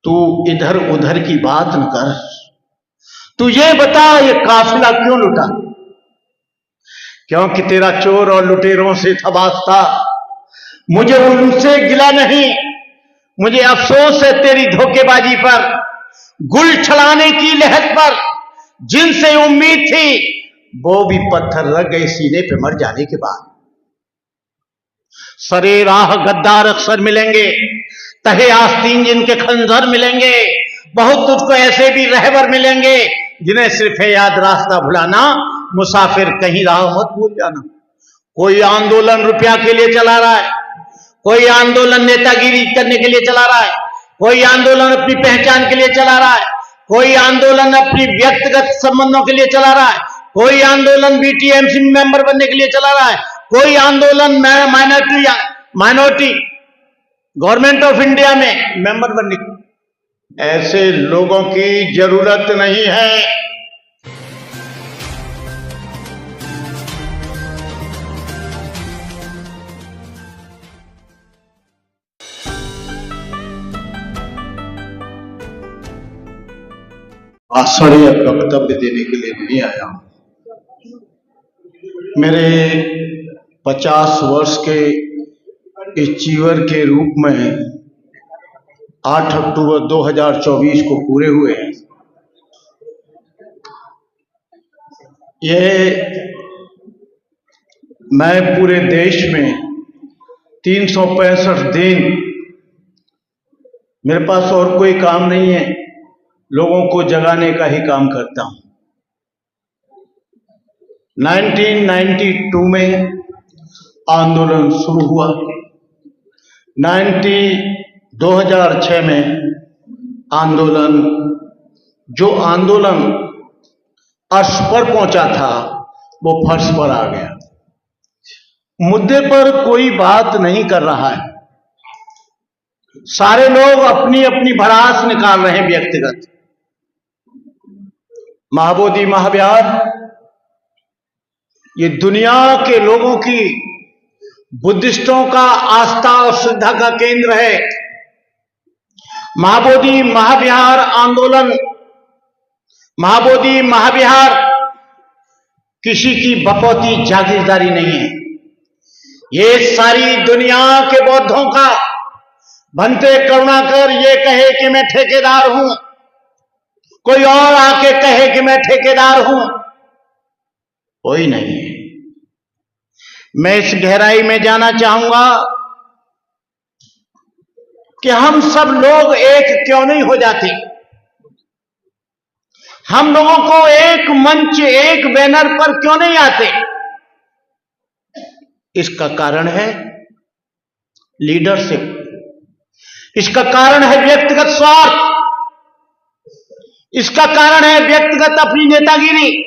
तू इधर उधर की बात न कर। तू ये बता, ये काफिला क्यों लुटा? क्योंकि तेरा चोर और लुटेरों से था वास्ता। मुझे उनसे गिला नहीं, मुझे अफसोस है तेरी धोखेबाजी पर, गुल छलाने की लहर पर। जिनसे उम्मीद थी वो भी पत्थर रख गए सीने पे मर जाने के बाद। सरे राह गद्दार अक्सर मिलेंगे, तहे आस्तीन जिनके खंजर मिलेंगे। बहुत तुझको ऐसे भी रहबर मिलेंगे जिन्हें सिर्फ है याद रास्ता भुलाना। मुसाफिर कहीं राह मत भूल जाना। कोई आंदोलन रुपया के लिए चला रहा है, कोई आंदोलन नेतागिरी करने के लिए चला रहा है, कोई आंदोलन अपनी पहचान के लिए चला रहा है, कोई आंदोलन अपनी व्यक्तिगत संबंधों के लिए चला रहा है, कोई आंदोलन बीटीएमसी मेंबर बनने के लिए चला रहा है, कोई आंदोलन माइनॉरिटी गवर्नमेंट ऑफ इंडिया में मेंबर बनने की। ऐसे लोगों की जरूरत नहीं है। आश्चर्य वक्तव्य देने के लिए नहीं आया हूं। मेरे 50 वर्ष के इस जीवन के रूप में 8 अक्टूबर 2024 को पूरे हुए हैं। मैं पूरे देश में 365 दिन, मेरे पास और कोई काम नहीं है, लोगों को जगाने का ही काम करता हूं। 1992 में आंदोलन शुरू हुआ, 2006 में जो आंदोलन अर्श पर पहुंचा था वो फर्श पर आ गया। मुद्दे पर कोई बात नहीं कर रहा है, सारे लोग अपनी अपनी भड़ास निकाल रहे हैं व्यक्तिगत। महाबोधि महाविहार ये दुनिया के लोगों की, बुद्धिस्टों का आस्था और श्रद्धा का केंद्र है। महाबोधि महाविहार आंदोलन, महाबोधि महाविहार किसी की बकौती जागीरदारी नहीं है। ये सारी दुनिया के बौद्धों का। भंते करुणाकर ये कहे कि मैं ठेकेदार हूं, कोई और आके कहे कि मैं ठेकेदार हूं, कोई नहीं है। मैं इस गहराई में जाना चाहूंगा कि हम सब लोग एक क्यों नहीं हो जाते। हम लोगों को एक मंच, एक बैनर पर क्यों नहीं आते। इसका कारण है लीडरशिप, इसका कारण है व्यक्तिगत स्वार्थ, इसका कारण है व्यक्तिगत अपनी नेतागिरी।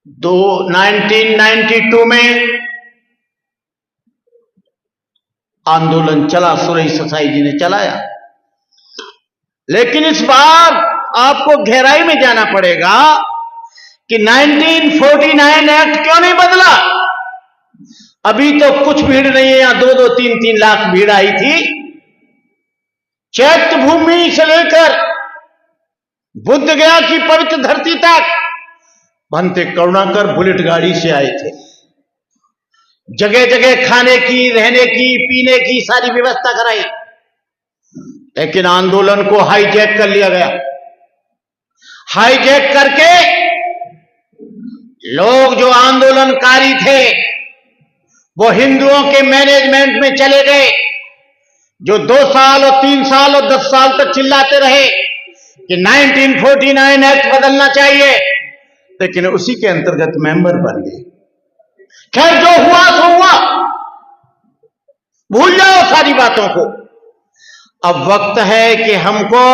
1992 में आंदोलन चला, सुरई ससाई जी ने चलाया। लेकिन इस बार आपको गहराई में जाना पड़ेगा कि 1949 एक्ट क्यों नहीं बदला। अभी तो कुछ भीड़ नहीं है, यहां 2-2, 3-3 लाख भीड़ आई थी। चैत्य भूमि से लेकर बुद्ध गया की पवित्र धरती तक भंते करुणाकर बुलेट गाड़ी से आए थे। जगह जगह खाने की, रहने की, पीने की सारी व्यवस्था कराई। लेकिन आंदोलन को हाईजैक कर लिया गया। हाईजैक करके लोग जो आंदोलनकारी थे वो हिंदुओं के मैनेजमेंट में चले गए, जो 2 साल और 3 साल और 10 साल तक चिल्लाते रहे कि 1949 एक्ट बदलना चाहिए, लेकिन उसी के अंतर्गत मेंबर बन गए। खैर, जो हुआ सो हुआ, भूल जाओ सारी बातों को। अब वक्त है कि हमको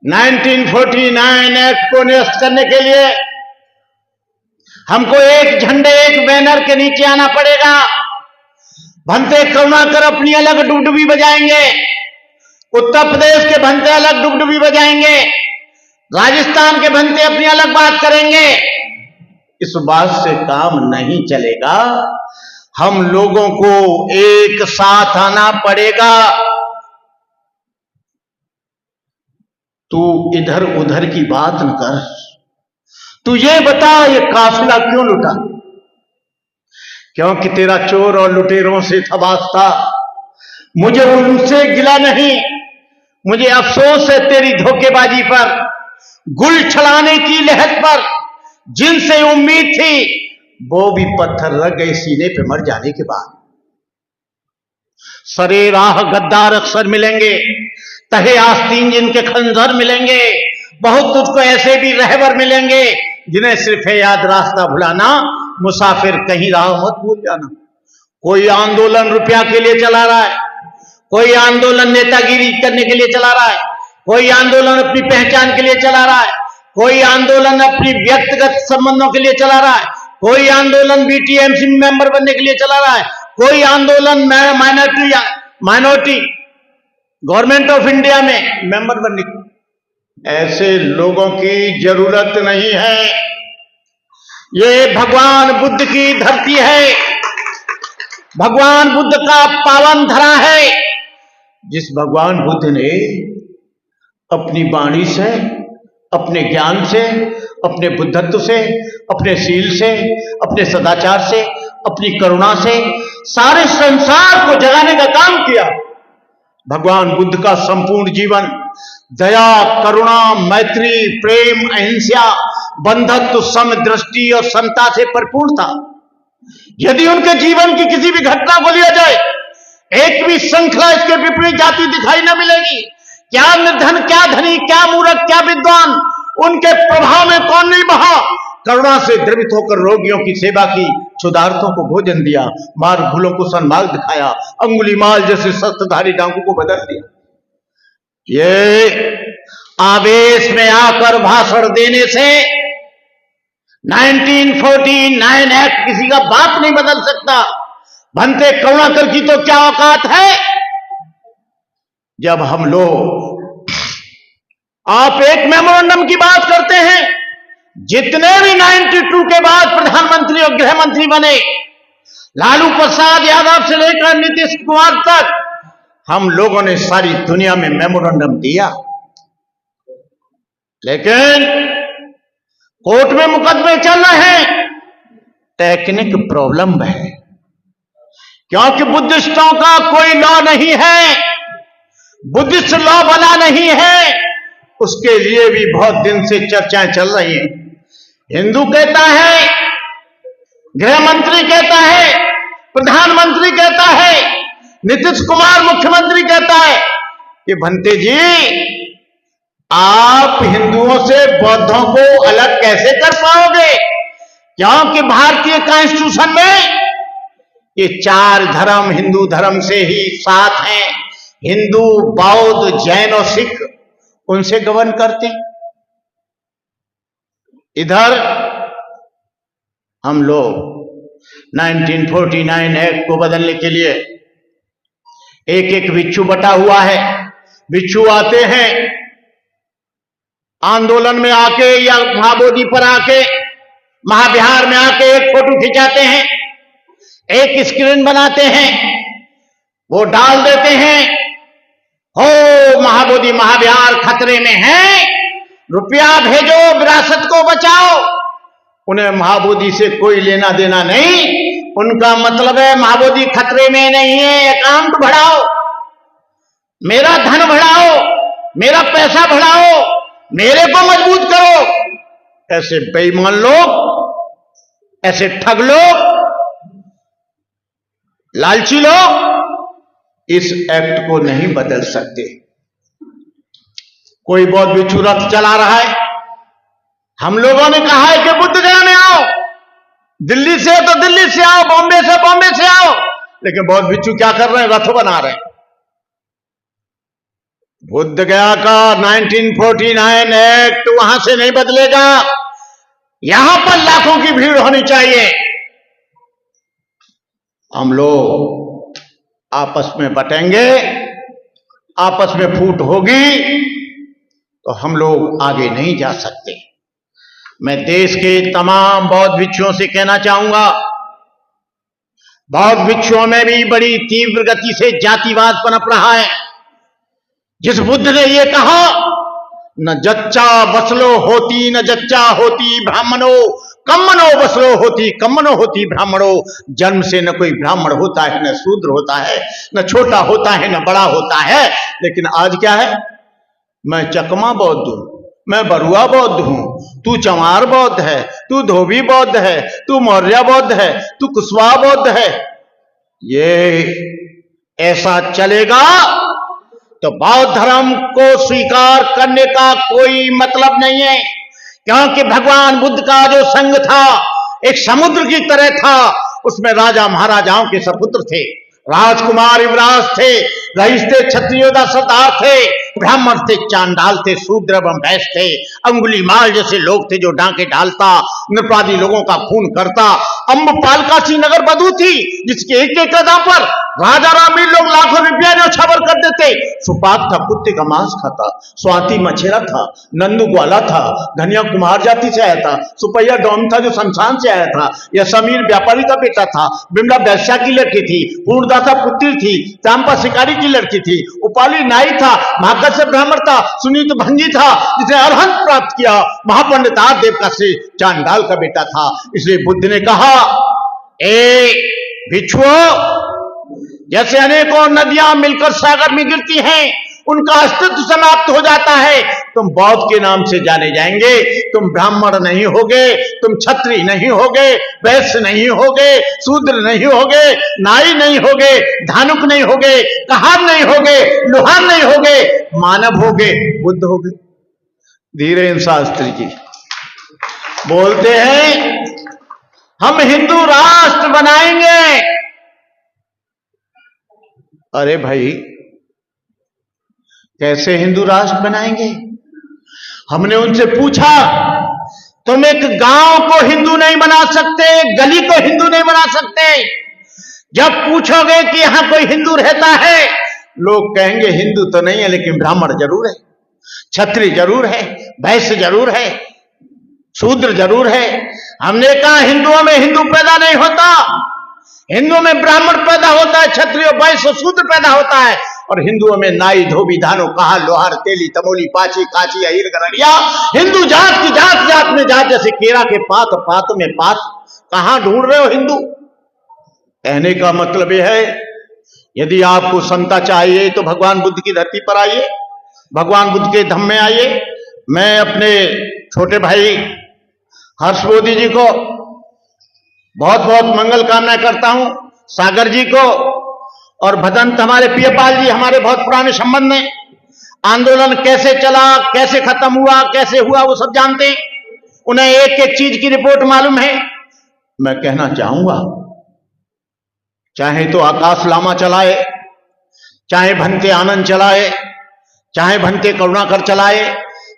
1949 एक्ट को निरस्त करने के लिए हमको एक झंडे, एक बैनर के नीचे आना पड़ेगा। भंते करुणाकर अपनी अलग डुबडुबी बजाएंगे, उत्तर प्रदेश के भंते अलग डुबडुबी बजाएंगे, राजस्थान के भंते अपनी अलग बात करेंगे। इस बात से काम नहीं चलेगा। हम लोगों को एक साथ आना पड़ेगा। तू इधर उधर की बात न कर, तू ये बता ये काफिला क्यों लुटा? क्योंकि तेरा चोर और लुटेरों से था वास्ता। मुझे उनसे गिला नहीं, मुझे अफसोस है तेरी धोखेबाजी पर, गुल छलाने की लहर पर। जिनसे उम्मीद थी वो भी पत्थर रख गए सीने पे मर जाने के बाद। सरे राह गद्दार अक्सर मिलेंगे, तहे आस्तीन जिनके खंजर मिलेंगे। बहुत तुझको ऐसे भी रहबर मिलेंगे जिन्हें सिर्फ है याद रास्ता भुलाना। मुसाफिर कहीं राह मत भूल जाना। कोई आंदोलन रुपया के लिए चला रहा है, कोई आंदोलन नेतागिरी करने के लिए चला रहा है, कोई आंदोलन अपनी पहचान के लिए चला रहा है, कोई आंदोलन अपनी व्यक्तिगत संबंधों के लिए चला रहा है, कोई आंदोलन बीटीएमसी मेंबर बनने के लिए चला रहा है, कोई आंदोलन माइनॉरिटी गवर्नमेंट ऑफ इंडिया में मेंबर बनने की। ऐसे लोगों की जरूरत नहीं है। ये भगवान बुद्ध की धरती है, भगवान बुद्ध का पावन धरा है। जिस भगवान बुद्ध ने अपनी वाणी से, अपने ज्ञान से, अपने बुद्धत्व से, अपने शील से, अपने सदाचार से, अपनी करुणा से सारे संसार को जगाने का काम किया। भगवान बुद्ध का संपूर्ण जीवन दया, करुणा, मैत्री, प्रेम, अहिंसा, बंधत्व, समदृष्टि और समता से परिपूर्ण था। यदि उनके जीवन की किसी भी घटना को लिया जाए, एक भी श्रृंखला इसके विपरीत जाती दिखाई न मिलेगी। क्या निर्धन, क्या धनी, क्या मूर्ख, क्या विद्वान, उनके प्रभाव में कौन नहीं बहा। करुणा से द्रवित होकर रोगियों की सेवा की, क्षुधार्तों को भोजन दिया, मार्ग भूलों को सन्मार्ग दिखाया, अंगुलीमाल जैसे शस्त्रधारी डाकू को बदल दिया। ये आवेश में आकर भाषण देने से 1949 एक्ट किसी का बाप नहीं बदल सकता। भंते करुणाकर की तो क्या औकात है। जब हम लोग, आप एक मेमोरेंडम की बात करते हैं, जितने भी 92 के बाद प्रधानमंत्री और गृह मंत्री बने, लालू प्रसाद यादव से लेकर नीतीश कुमार तक, हम लोगों ने सारी दुनिया में मेमोरेंडम दिया, लेकिन कोर्ट में मुकदमे चल रहे हैं। टेक्निक प्रॉब्लम है, क्योंकि बुद्धिस्टों का कोई लॉ नहीं है, बुद्धिस्ट लॉ बना नहीं है। उसके लिए भी बहुत दिन से चर्चाएं चल रही हैं। हिंदू कहता है, गृह मंत्री कहता है, प्रधानमंत्री कहता है, नीतीश कुमार मुख्यमंत्री कहता है कि भंते जी आप हिंदुओं से बौद्धों को अलग कैसे कर पाओगे, क्योंकि भारतीय कॉन्स्टिट्यूशन में ये 4 धर्म हिंदू धर्म से ही साथ हैं। हिंदू, बौद्ध, जैन और सिख उनसे गवर्न करते हैं। इधर हम लोग 1949 एक्ट को बदलने के लिए एक एक बिच्छू बटा हुआ है। बिच्छू आते हैं आंदोलन में आके या महाबोधि पर आके, महाविहार में आके एक फोटो खिंचाते हैं, एक स्क्रीन बनाते हैं, वो डाल देते हैं, हो महाबोधि महाविहार खतरे में है, रुपया भेजो, विरासत को बचाओ। उन्हें महाबोधि से कोई लेना देना नहीं। उनका मतलब है महाबोधि खतरे में नहीं है, अकाउंट बढ़ाओ, मेरा धन बढ़ाओ, मेरा पैसा बढ़ाओ, मेरे को मजबूत करो। ऐसे बेईमान लोग, ऐसे ठग लोग, लालची लोग इस एक्ट को नहीं बदल सकते। कोई बहुत बिच्छू रथ चला रहा है। हम लोगों ने कहा है कि बुद्ध गया में आओ, दिल्ली से तो दिल्ली से आओ, बॉम्बे से बॉम्बे से आओ, लेकिन बहुत बिच्छू क्या कर रहे हैं, रथ बना रहे हैं। बुद्ध गया का 1949 एक्ट वहां से नहीं बदलेगा। यहां पर लाखों की भीड़ होनी चाहिए। हम लोग आपस में बटेंगे, आपस में फूट होगी तो हम लोग आगे नहीं जा सकते। मैं देश के तमाम बौद्ध भिक्षुओं से कहना चाहूंगा, बौद्ध भिक्षुओं में भी बड़ी तीव्र गति से जातिवाद पनप रहा है। जिस बुद्ध ने ये कहा, न जच्चा बसलो होती न जच्चा होती ब्राह्मणो, कम्मनो बसलो होती कम्मनो होती ब्राह्मणो। जन्म से न कोई ब्राह्मण होता है, न शूद्र होता है, न छोटा होता है, न बड़ा होता है। लेकिन आज क्या है, मैं चकमा बौद्ध हूं, मैं बरुआ बौद्ध हूं, तू चमार बौद्ध है, तू धोबी बौद्ध है, तू मौर्य बौद्ध है, तू कुशवाहा बौद्ध है। ये ऐसा चलेगा तो बौद्ध धर्म को स्वीकार करने का कोई मतलब नहीं है। क्योंकि भगवान बुद्ध का जो संघ था एक समुद्र की तरह था। उसमें राजा महाराजाओं के सपुत्र थे, राजकुमार युवराज थे, रईस थे, क्षत्रियों सरदार थे, ब्राह्मण थे, चांडाल थे, शूद्र एवं वैश्य थे, अंगुलीमाल जैसे लोग थे जो डांके डालता, नृपादी लोगों का खून करता। अम्बपाल का सी नगर बधू थी जिसके एक एक कदम पर राजा रामी लोग लाखों रुपया न्यौछावर कर देते। सुपात था, कुत्ते का मांस खाता, स्वाति मछेरा था, नंदू ग्वाला था, धनिया कुमार जाति से आया था, सुपैया डोम था जो शमशान से आया था, यह समीर व्यापारी का बेटा था, बिमला वैश्या की लड़की थी, पूर्णदाता पुत्री थी, चांपा शिकारी की लड़की थी, उपाली नाई था, महाकल से ब्राह्मण था, सुनीत भंगी था जिसने अरहंत प्राप्त किया, महापंडित देव का श्री चांडाल का बेटा था। इसलिए बुद्ध ने कहा, ए भिक्षुओं, जैसे अनेकों नदियां मिलकर सागर में गिरती हैं, उनका अस्तित्व समाप्त हो जाता है। तुम बौद्ध के नाम से जाने जाएंगे, तुम ब्राह्मण नहीं होगे, तुम क्षत्रिय नहीं होगे, वैश्य नहीं होगे, शूद्र नहीं होगे, नाई नहीं होगे, धानुक नहीं होगे, कहार नहीं होगे, लुहार नहीं होगे, मानव होगे, बुद्ध होगे। धीरेन्द्र शास्त्री जी बोलते हैं, हम हिंदू राष्ट्र बनाएंगे। अरे भाई, कैसे हिंदू राष्ट्र बनाएंगे? हमने उनसे पूछा, तुम एक गांव को हिंदू नहीं बना सकते, गली को हिंदू नहीं बना सकते। जब पूछोगे कि यहां कोई हिंदू रहता है, लोग कहेंगे हिंदू तो नहीं है लेकिन ब्राह्मण जरूर है, क्षत्रिय जरूर है, वैश्य जरूर है, शूद्र जरूर है। हमने कहा हिंदुओं में हिंदू पैदा नहीं होता, हिंदुओं में ब्राह्मण पैदा होता है, क्षत्रिय वैश्य शूद्र पैदा होता है। और हिंदुओं में नाई धोबी धानो कहा लोहार तेली तमोली पाची काची अहिर गरड़िया। हिंदू जात की जात जात में जात, जैसे केरा के पात पात में पात। कहां ढूंढ रहे हो हिंदू? कहने का मतलब यह है, यदि आपको समता चाहिए तो भगवान बुद्ध की धरती पर आइए, भगवान बुद्ध के धम्म में आइए। मैं अपने छोटे भाई हर्ष मोदी जी को बहुत बहुत मंगल कामना करता हूं, सागर जी को और भदंत हमारे प्रियपाल जी, हमारे बहुत पुराने संबंध हैं। आंदोलन कैसे चला, कैसे खत्म हुआ, कैसे हुआ, वो सब जानते हैं। उन्हें एक एक चीज की रिपोर्ट मालूम है। मैं कहना चाहूंगा, चाहे तो आकाश लामा चलाए, चाहे भंते आनंद चलाए, चाहे भंते करुणाकर चलाए,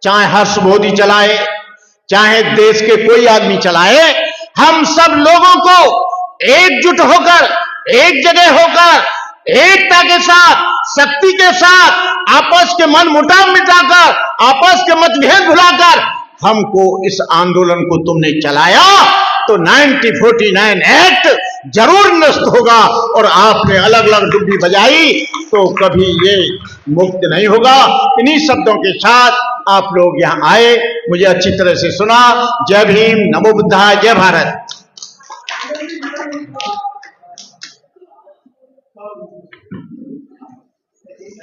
चाहे हर्ष मोदी चलाए, चाहे देश के कोई आदमी चलाए, हम सब लोगों को एकजुट होकर, एक जगह होकर, एकता के साथ, शक्ति के साथ, आपस के मन मुटाव मिटाकर, आपस के मतभेद भुलाकर हमको इस आंदोलन को तुमने चलाया तो 1949 एक्ट जरूर नष्ट होगा। और आपने अलग अलग डुब्बी बजाई तो कभी ये मुक्त नहीं होगा। इन्हीं शब्दों के साथ आप लोग यहां आए, मुझे अच्छी तरह से सुना। जय भीम, नमो बुद्धाय, जय भारत।